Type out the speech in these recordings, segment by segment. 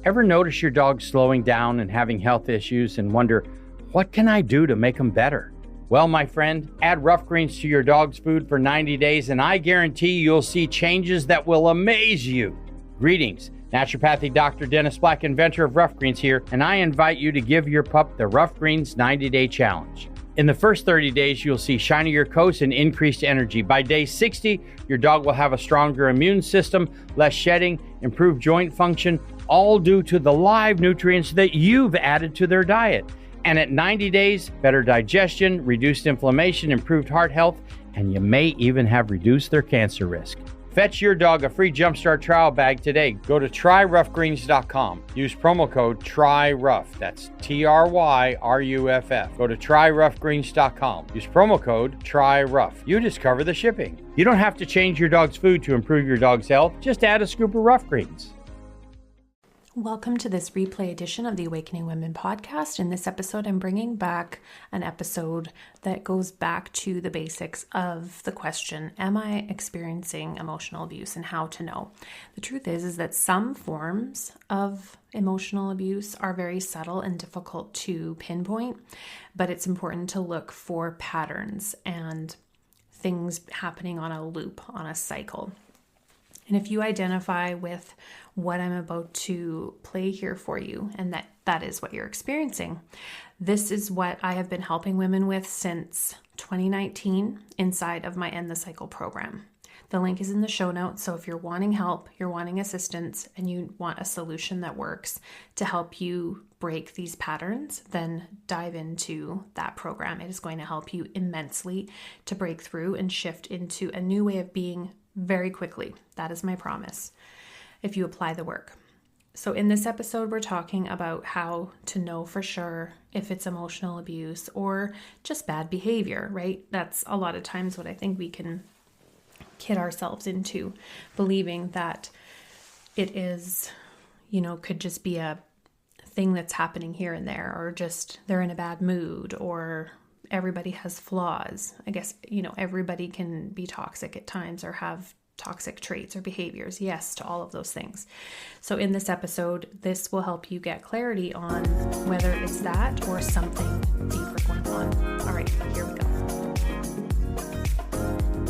Ever notice your dog slowing down and having health issues and wonder, what can I do to make them better? Well, my friend, add Rough Greens to your dog's food for 90 days and I guarantee you'll see changes that will amaze you. Greetings, naturopathic Dr. Dennis Black, inventor of Rough Greens here, and I invite you to give your pup the Rough Greens 90-day challenge. In the first 30 days, you'll see shinier coats and increased energy. By day 60, your dog will have a stronger immune system, less shedding, improved joint function, all due to the live nutrients that you've added to their diet. And at 90 days, better digestion, reduced inflammation, improved heart health, and you may even have reduced their cancer risk. Fetch your dog a free Jumpstart trial bag today. Go to tryroughgreens.com. Use promo code TRYROUGH. That's TRYRUFF. Go to tryroughgreens.com. Use promo code TRYROUGH. You discover the shipping. You don't have to change your dog's food to improve your dog's health. Just add a scoop of Rough Greens. Welcome to this replay edition of the Awakening Women podcast. In this episode, I'm bringing back an episode that goes back to the basics of the question, am I experiencing emotional abuse and how to know? The truth is that some forms of emotional abuse are very subtle and difficult to pinpoint, but it's important to look for patterns and things happening on a loop, on a cycle. And if you identify with what I'm about to play here for you, and that is what you're experiencing, this is what I have been helping women with since 2019 inside of my End the Cycle program. The link is in the show notes. So if you're wanting help, you're wanting assistance, and you want a solution that works to help you break these patterns, then dive into that program. It is going to help you immensely to break through and shift into a new way of being very quickly. That is my promise, if you apply the work. So in this episode, we're talking about how to know for sure if it's emotional abuse or just bad behavior, right? That's a lot of times what I think we can kid ourselves into, believing that it is, could just be a thing that's happening here and there, or just they're in a bad mood, or everybody has flaws. I guess, everybody can be toxic at times or have toxic traits or behaviors. Yes, to all of those things. So in this episode, this will help you get clarity on whether it's that or something deeper going on. All right, here we go.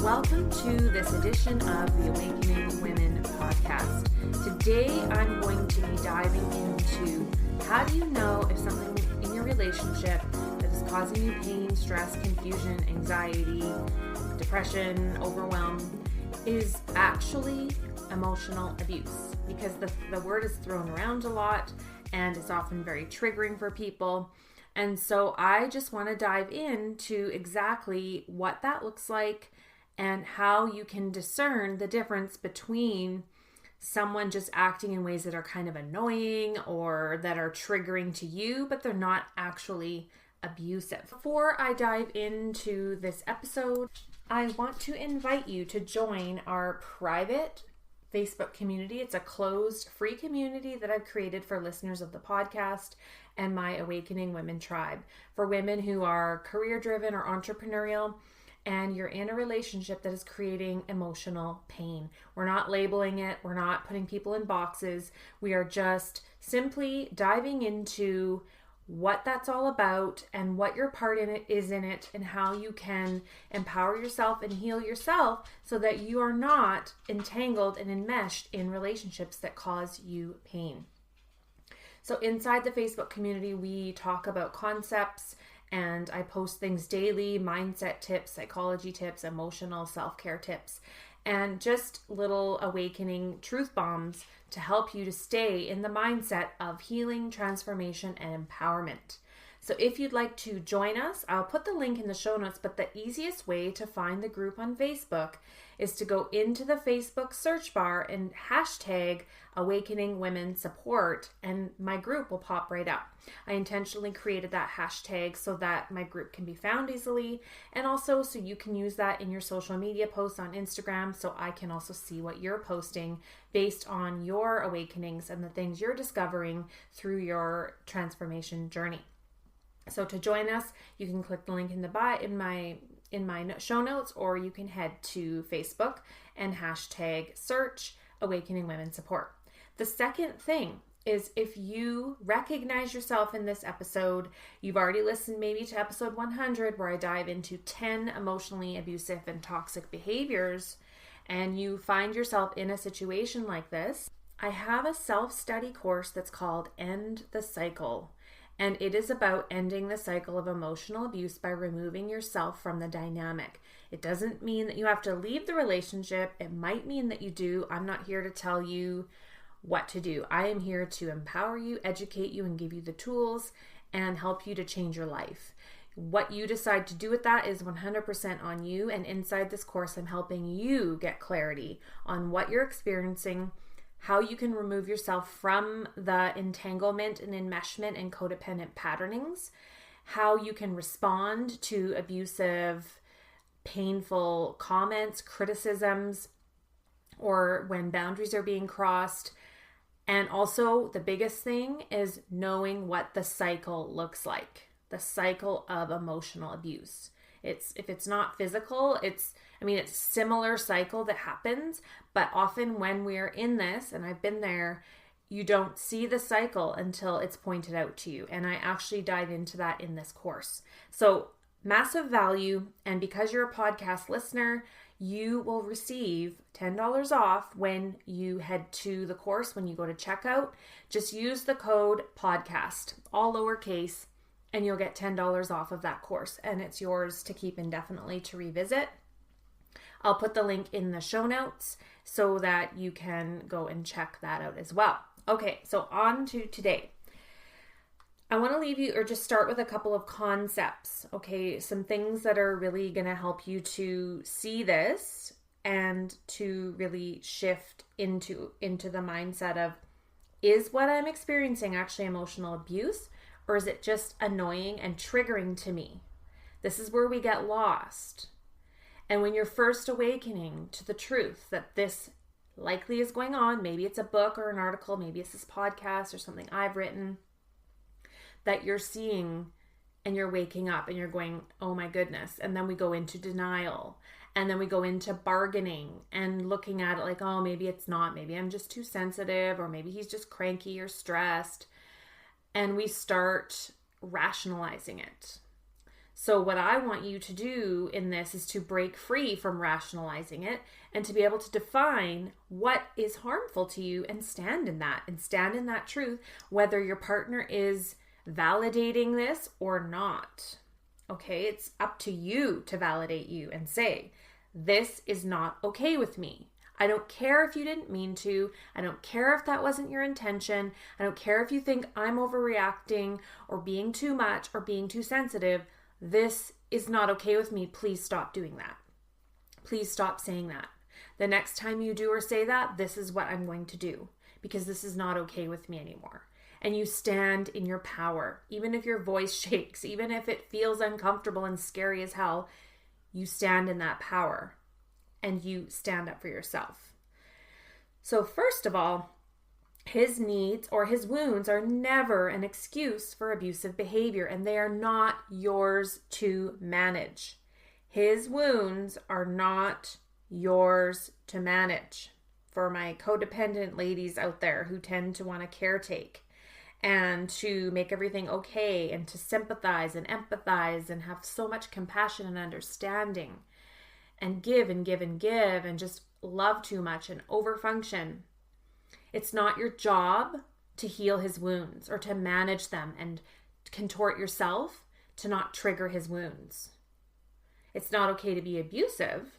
Welcome to this edition of the Awakening Women podcast. Today, I'm going to be diving into how do you know if something in your relationship that is causing you pain, stress, confusion, anxiety, depression, overwhelm is actually emotional abuse, because the word is thrown around a lot and it's often very triggering for people. And so I just want to dive into exactly what that looks like and how you can discern the difference between someone just acting in ways that are kind of annoying or that are triggering to you, but they're not actually abusive. Before I dive into this episode, I want to invite you to join our private Facebook community. It's a closed, free community that I've created for listeners of the podcast and my Awakening Women tribe, for women who are career-driven or entrepreneurial, and you're in a relationship that is creating emotional pain. We're not labeling it. We're not putting people in boxes. We are just simply diving into what that's all about and what your part in it is in it, and how you can empower yourself and heal yourself so that you are not entangled and enmeshed in relationships that cause you pain. So inside the Facebook community, we talk about concepts, and I post things daily: mindset tips, psychology tips, emotional self-care tips, and just little awakening truth bombs to help you to stay in the mindset of healing, transformation, and empowerment. So if you'd like to join us, I'll put the link in the show notes, but the easiest way to find the group on Facebook is to go into the Facebook search bar and hashtag Awakening Women Support, and my group will pop right up. I intentionally created that hashtag so that my group can be found easily, and also so you can use that in your social media posts on Instagram, so I can also see what you're posting based on your awakenings and the things you're discovering through your transformation journey. So to join us, you can click the link in the bio in my show notes, or you can head to Facebook and hashtag search Awakening Women Support. The second thing is if you recognize yourself in this episode, you've already listened maybe to episode 100 where I dive into 10 emotionally abusive and toxic behaviors, and you find yourself in a situation like this, I have a self-study course that's called End the Cycle. And it is about ending the cycle of emotional abuse by removing yourself from the dynamic. It doesn't mean that you have to leave the relationship. It might mean that you do. I'm not here to tell you what to do. I am here to empower you, educate you, and give you the tools and help you to change your life. What you decide to do with that is 100% on you. And inside this course, I'm helping you get clarity on what you're experiencing, how you can remove yourself from the entanglement and enmeshment and codependent patternings, how you can respond to abusive, painful comments, criticisms, or when boundaries are being crossed. And also the biggest thing is knowing what the cycle looks like, the cycle of emotional abuse. If it's not physical, it's a similar cycle that happens, but often when we're in this, and I've been there, you don't see the cycle until it's pointed out to you. And I actually dive into that in this course. So massive value. And because you're a podcast listener, you will receive $10 off when you head to the course. When you go to checkout, just use the code podcast, all lowercase, and you'll get $10 off of that course. And it's yours to keep indefinitely to revisit. I'll put the link in the show notes so that you can go and check that out as well. Okay, so on to today. I want to leave you or just start with a couple of concepts, okay? Some things that are really going to help you to see this and to really shift into the mindset of, is what I'm experiencing actually emotional abuse, or is it just annoying and triggering to me? This is where we get lost. And when you're first awakening to the truth that this likely is going on, maybe it's a book or an article, maybe it's this podcast or something I've written, that you're seeing and you're waking up and you're going, oh my goodness. And then we go into denial, and then we go into bargaining and looking at it like, oh, maybe it's not, maybe I'm just too sensitive, or maybe he's just cranky or stressed. And we start rationalizing it. So what I want you to do in this is to break free from rationalizing it and to be able to define what is harmful to you and stand in that truth, whether your partner is validating this or not. Okay, it's up to you to validate you and say, this is not okay with me. I don't care if you didn't mean to. I don't care if that wasn't your intention. I don't care if you think I'm overreacting or being too much or being too sensitive. This is not okay with me. Please stop doing that. Please stop saying that. The next time you do or say that, this is what I'm going to do, because this is not okay with me anymore. And you stand in your power. Even if your voice shakes, even if it feels uncomfortable and scary as hell, you stand in that power and you stand up for yourself. So first of all, his needs or his wounds are never an excuse for abusive behavior, and they are not yours to manage. His wounds are not yours to manage. For my codependent ladies out there who tend to want to caretake and to make everything okay and to sympathize and empathize and have so much compassion and understanding and give and give and give and just love too much and overfunction. It's not your job to heal his wounds or to manage them and contort yourself to not trigger his wounds. It's not okay to be abusive,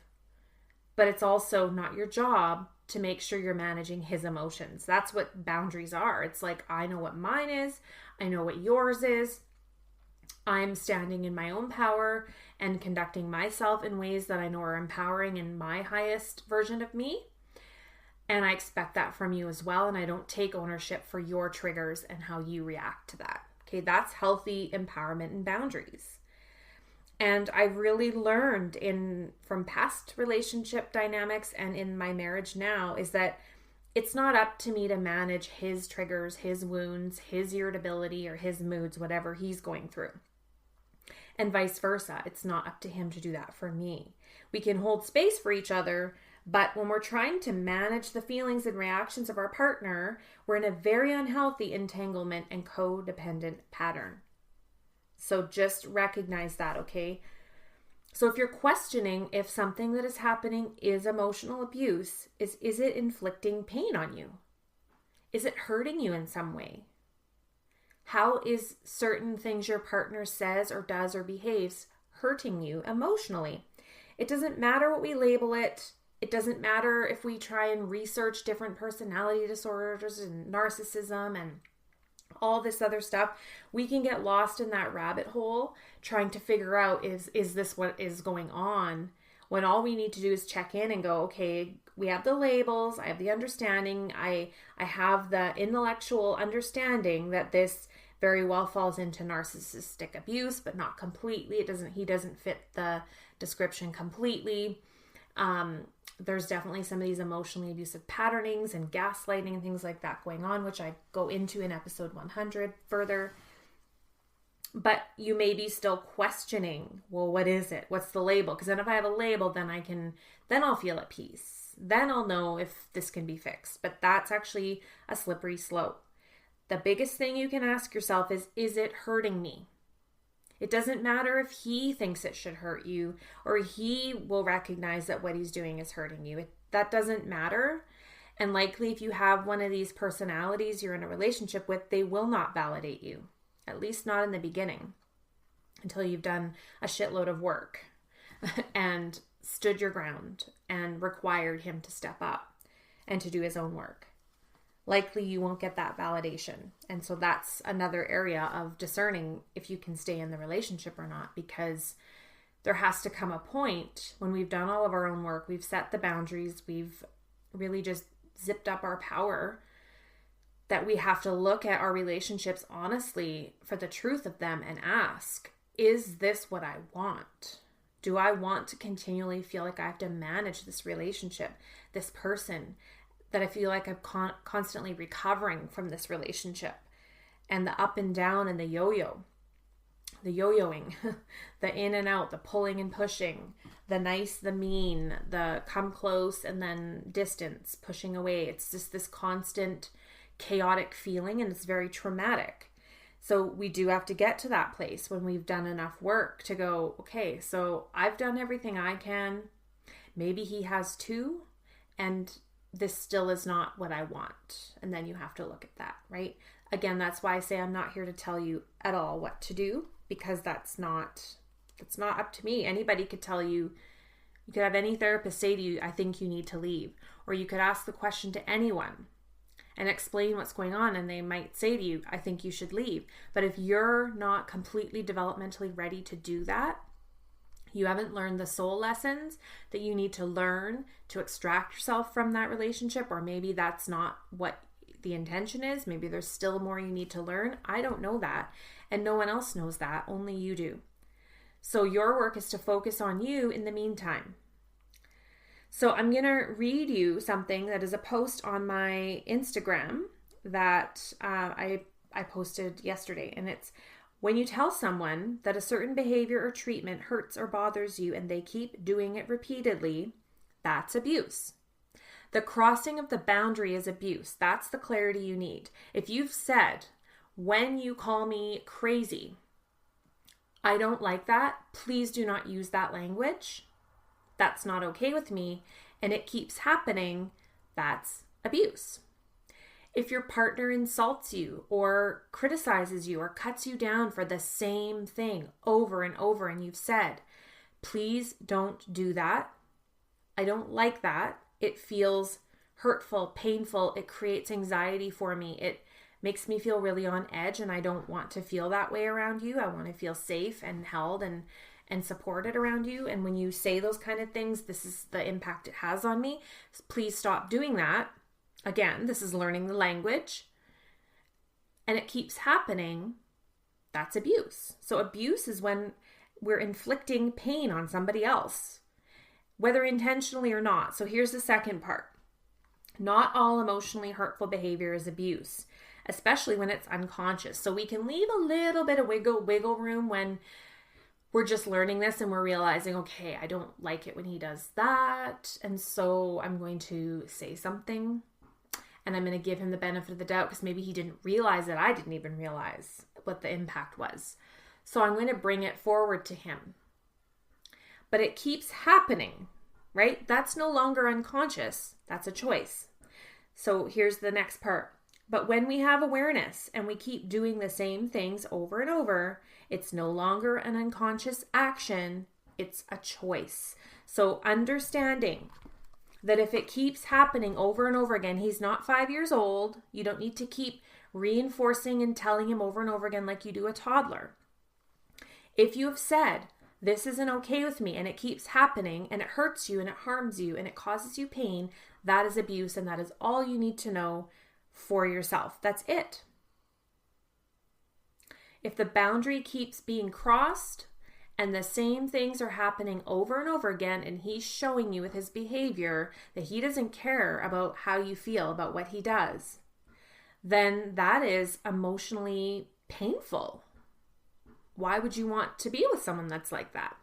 but it's also not your job to make sure you're managing his emotions. That's what boundaries are. It's like, I know what mine is. I know what yours is. I'm standing in my own power and conducting myself in ways that I know are empowering in my highest version of me. And I expect that from you as well. And I don't take ownership for your triggers and how you react to that. Okay, that's healthy empowerment and boundaries. And I really learned from past relationship dynamics and in my marriage now is that it's not up to me to manage his triggers, his wounds, his irritability, or his moods, whatever he's going through. And vice versa. It's not up to him to do that for me. We can hold space for each other, But when we're trying to manage the feelings and reactions of our partner, we're in a very unhealthy entanglement and codependent pattern. So just recognize that, okay? So if you're questioning if something that is happening is emotional abuse, is it inflicting pain on you? Is it hurting you in some way? How is certain things your partner says or does or behaves hurting you emotionally? It doesn't matter what we label it. It doesn't matter if we try and research different personality disorders and narcissism and all this other stuff. We can get lost in that rabbit hole trying to figure out is this what is going on, when all we need to do is check in and go, okay, we have the labels, I have the understanding, I have the intellectual understanding that this very well falls into narcissistic abuse, but not completely. He doesn't fit the description completely. There's definitely some of these emotionally abusive patternings and gaslighting and things like that going on, which I go into in episode 100 further. But you may be still questioning, well, what is it? What's the label? Because then if I have a label, then I'll feel at peace. Then I'll know if this can be fixed. But that's actually a slippery slope. The biggest thing you can ask yourself is it hurting me? It doesn't matter if he thinks it should hurt you or he will recognize that what he's doing is hurting you. That doesn't matter. And likely if you have one of these personalities you're in a relationship with, they will not validate you, at least not in the beginning, until you've done a shitload of work and stood your ground and required him to step up and to do his own work. Likely you won't get that validation. And so that's another area of discerning if you can stay in the relationship or not, because there has to come a point when we've done all of our own work, we've set the boundaries, we've really just zipped up our power, that we have to look at our relationships honestly for the truth of them and ask, is this what I want? Do I want to continually feel like I have to manage this relationship, this person, that I feel like I'm constantly recovering from this relationship, and the up and down and the yo-yoing, the in and out, the pulling and pushing, the nice, the mean, the come close and then distance, pushing away. It's just this constant chaotic feeling, and it's very traumatic. So we do have to get to that place when we've done enough work to go, okay, so I've done everything I can. Maybe he has too, and this still is not what I want. And then you have to look at that, right? Again, that's why I say I'm not here to tell you at all what to do, because that's not up to me. Anybody could tell you. You could have any therapist say to you, I think you need to leave. Or you could ask the question to anyone and explain what's going on, and they might say to you, I think you should leave. But if you're not completely developmentally ready to do that, you haven't learned the soul lessons that you need to learn to extract yourself from that relationship, or maybe that's not what the intention is. Maybe there's still more you need to learn. I don't know that. And no one else knows that. Only you do. So your work is to focus on you in the meantime. So I'm going to read you something that is a post on my Instagram that I posted yesterday. And it's, when you tell someone that a certain behavior or treatment hurts or bothers you and they keep doing it repeatedly, that's abuse. The crossing of the boundary is abuse. That's the clarity you need. If you've said, when you call me crazy, I don't like that, please do not use that language. That's not okay with me, and it keeps happening, that's abuse. If your partner insults you or criticizes you or cuts you down for the same thing over and over, and you've said, please don't do that. I don't like that. It feels hurtful, painful. It creates anxiety for me. It makes me feel really on edge, and I don't want to feel that way around you. I want to feel safe and held and supported around you. And when you say those kind of things, this is the impact it has on me. Please stop doing that. Again, this is learning the language, and it keeps happening. That's abuse. So abuse is when we're inflicting pain on somebody else, whether intentionally or not. So here's the second part. Not all emotionally hurtful behavior is abuse, especially when it's unconscious. So we can leave a little bit of wiggle room when we're just learning this and we're realizing, okay, I don't like it when he does that. And so I'm going to say something and I'm going to give him the benefit of the doubt because maybe he didn't realize that I didn't even realize what the impact was. So I'm going to bring it forward to him. But it keeps happening, right? That's no longer unconscious. That's a choice. So here's the next part. But when we have awareness and we keep doing the same things over and over, it's no longer an unconscious action, it's a choice. So understanding that if it keeps happening over and over again, he's not 5 years old. You don't need to keep reinforcing and telling him over and over again like you do a toddler. If you have said, this isn't okay with me, and it keeps happening, and it hurts you, and it harms you, and it causes you pain, that is abuse, and that is all you need to know for yourself. That's it. If the boundary keeps being crossed and the same things are happening over and over again, and he's showing you with his behavior that he doesn't care about how you feel about what he does, then that is emotionally painful. Why would you want to be with someone that's like that?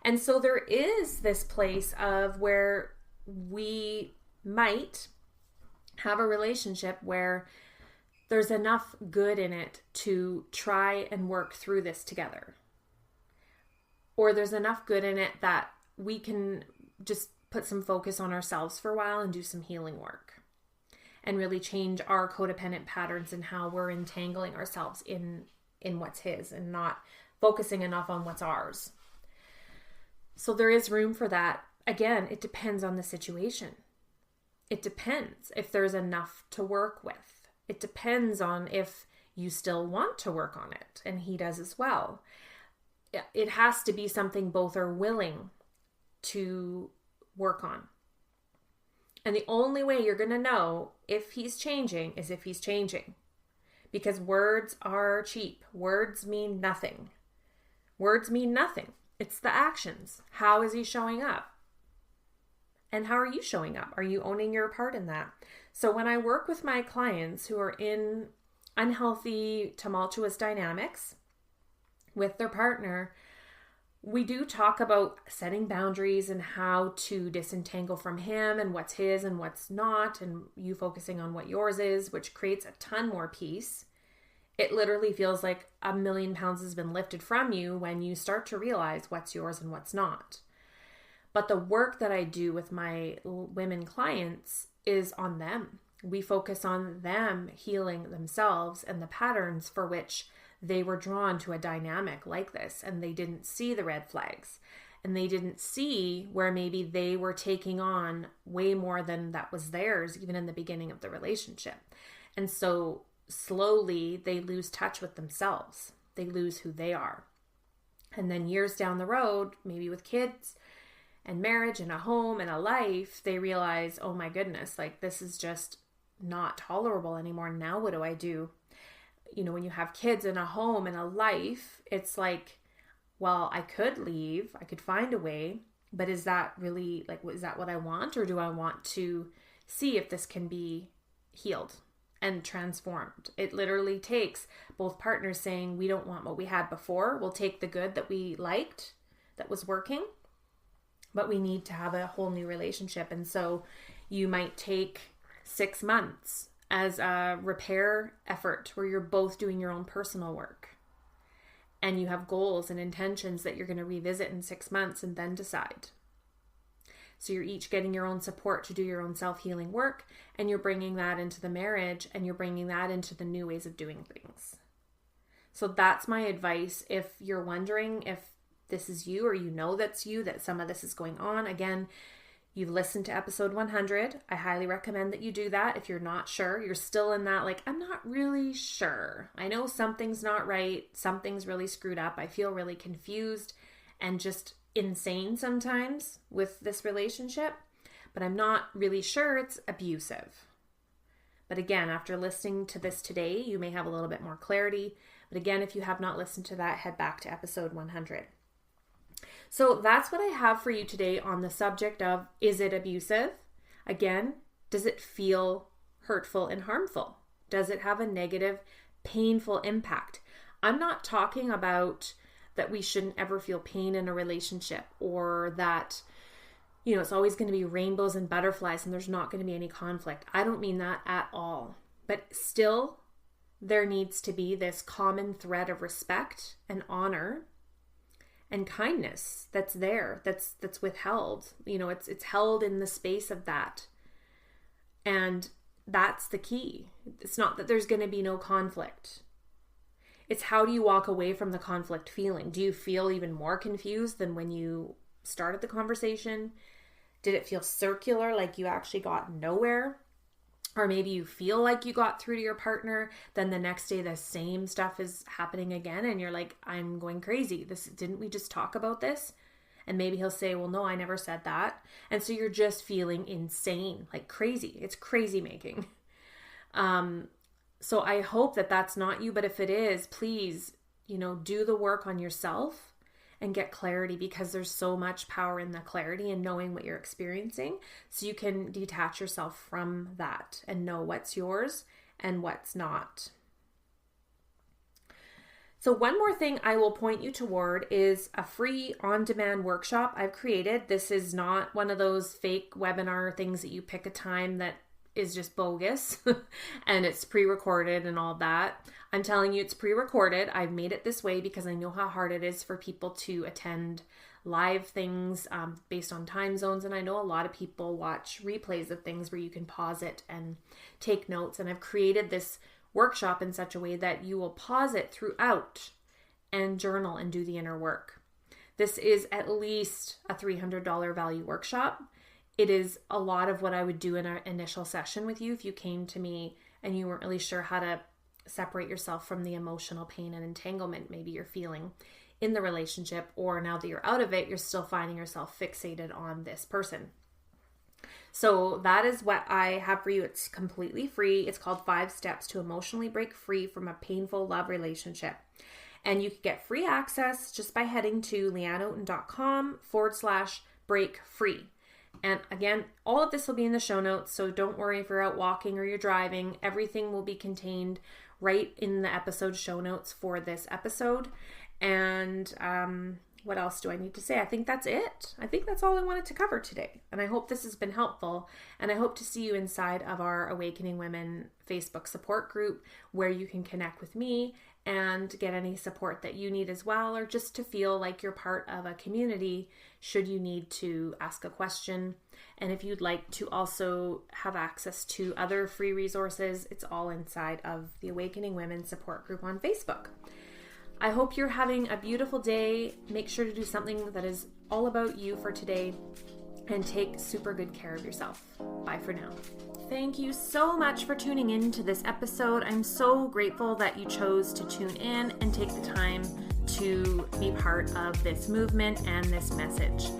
And so there is this place of where we might have a relationship where there's enough good in it to try and work through this together. Or there's enough good in it that we can just put some focus on ourselves for a while and do some healing work and really change our codependent patterns and how we're entangling ourselves in what's his and not focusing enough on what's ours. So there is room for that. Again, it depends on the situation. It depends if there's enough to work with. It depends on if you still want to work on it, and he does as well. It has to be something both are willing to work on. And the only way you're going to know if he's changing is if he's changing. Because words are cheap. Words mean nothing. Words mean nothing. It's the actions. How is he showing up? And how are you showing up? Are you owning your part in that? So when I work with my clients who are in unhealthy, tumultuous dynamics with their partner, we do talk about setting boundaries and how to disentangle from him and what's his and what's not, and you focusing on what yours is, which creates a ton more peace. It literally feels like 1,000,000 pounds has been lifted from you when you start to realize what's yours and what's not. But the work that I do with my women clients is on them. We focus on them healing themselves and the patterns for which they were drawn to a dynamic like this, and they didn't see the red flags, and they didn't see where maybe they were taking on way more than that was theirs, even in the beginning of the relationship. And so slowly they lose touch with themselves. They lose who they are. And then years down the road, maybe with kids and marriage and a home and a life, they realize, oh my goodness, like this is just not tolerable anymore. Now what do I do? You know, when you have kids and a home and a life, it's like, well, I could leave, I could find a way, but is that really like, is that what I want? Or do I want to see if this can be healed and transformed? It literally takes both partners saying, we don't want what we had before. We'll take the good that we liked, that was working, but we need to have a whole new relationship. And so you might take 6 months as a repair effort where you're both doing your own personal work, and you have goals and intentions that you're going to revisit in 6 months and then decide. So you're each getting your own support to do your own self-healing work, and you're bringing that into the marriage, and you're bringing that into the new ways of doing things. So that's my advice. If you're wondering if this is you, or you know that's you, that some of this is going on, again, you've listened to episode 100. I highly recommend that you do that. If you're not sure, you're still in that, like, I'm not really sure. I know something's not right. Something's really screwed up. I feel really confused and just insane sometimes with this relationship, but I'm not really sure it's abusive. But again, after listening to this today, you may have a little bit more clarity. But again, if you have not listened to that, head back to episode 100. So that's what I have for you today on the subject of, is it abusive? Again, does it feel hurtful and harmful? Does it have a negative, painful impact? I'm not talking about that we shouldn't ever feel pain in a relationship, or that, you know, it's always going to be rainbows and butterflies and there's not going to be any conflict. I don't mean that at all. But still, there needs to be this common thread of respect and honor and kindness that's there, that's withheld. You know, it's held in the space of that. And that's the key. It's not that there's going to be no conflict. It's how do you walk away from the conflict feeling? Do you feel even more confused than when you started the conversation? Did it feel circular, like you actually got nowhere? Or maybe you feel like you got through to your partner, then the next day the same stuff is happening again and you're like, I'm going crazy. Didn't we just talk about this? And maybe he'll say, well, no, I never said that. And so you're just feeling insane, like crazy. It's crazy making. So I hope that that's not you, but if it is, please, you know, do the work on yourself and get clarity, because there's so much power in the clarity and knowing what you're experiencing, so you can detach yourself from that and know what's yours and what's not. So one more thing I will point you toward is a free on-demand workshop I've created. This is not one of those fake webinar things that you pick a time that is just bogus and it's pre-recorded and all that. I'm telling you, it's pre-recorded. I've made it this way because I know how hard it is for people to attend live things based on time zones. And I know a lot of people watch replays of things where you can pause it and take notes. And I've created this workshop in such a way that you will pause it throughout and journal and do the inner work. This is at least a $300 value workshop. It is a lot of what I would do in our initial session with you if you came to me and you weren't really sure how to separate yourself from the emotional pain and entanglement maybe you're feeling in the relationship, or now that you're out of it, you're still finding yourself fixated on this person. So that is what I have for you. It's completely free. It's called 5 Steps to Emotionally Break Free from a Painful Love Relationship. And you can get free access just by heading to leanneoten.com/break free. And again, all of this will be in the show notes, so don't worry if you're out walking or you're driving. Everything will be contained right in the episode show notes for this episode. And what else do I need to say? I think that's it. I think that's all I wanted to cover today. And I hope this has been helpful. And I hope to see you inside of our Awakening Women Facebook support group, where you can connect with me and get any support that you need as well, or just to feel like you're part of a community should you need to ask a question. And if you'd like to also have access to other free resources, it's all inside of the Awakening Women support group on Facebook. I hope you're having a beautiful day. Make sure to do something that is all about you for today, and take super good care of yourself. Bye for now. Thank you so much for tuning in to this episode. I'm so grateful that you chose to tune in and take the time to be part of this movement and this message.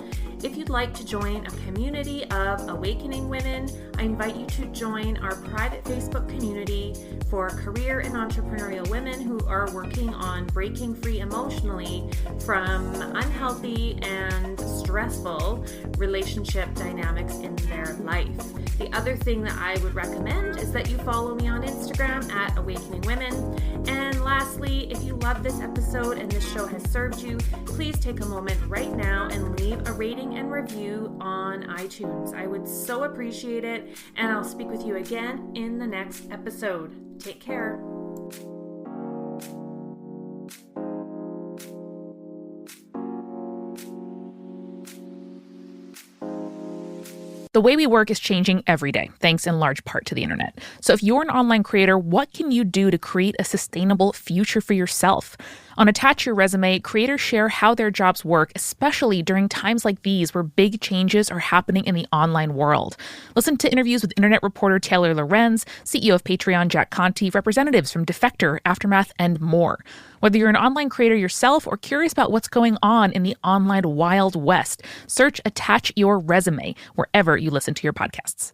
If you'd like to join a community of awakening women, I invite you to join our private Facebook community for career and entrepreneurial women who are working on breaking free emotionally from unhealthy and stressful relationship dynamics in their life. The other thing that I would recommend is that you follow me on Instagram at Awakening Women. And lastly, if you love this episode and this show has served you, please take a moment right now and leave a rating and review on iTunes. I would so appreciate it, and I'll speak with you again in the next episode. Take care. The way we work is changing every day, thanks in large part to the internet. So if you're an online creator, what can you do to create a sustainable future for yourself? On Attach Your Resume, creators share how their jobs work, especially during times like these where big changes are happening in the online world. Listen to interviews with internet reporter Taylor Lorenz, CEO of Patreon Jack Conte, representatives from Defector, Aftermath, and more. Whether you're an online creator yourself or curious about what's going on in the online Wild West, search Attach Your Resume wherever you listen to your podcasts.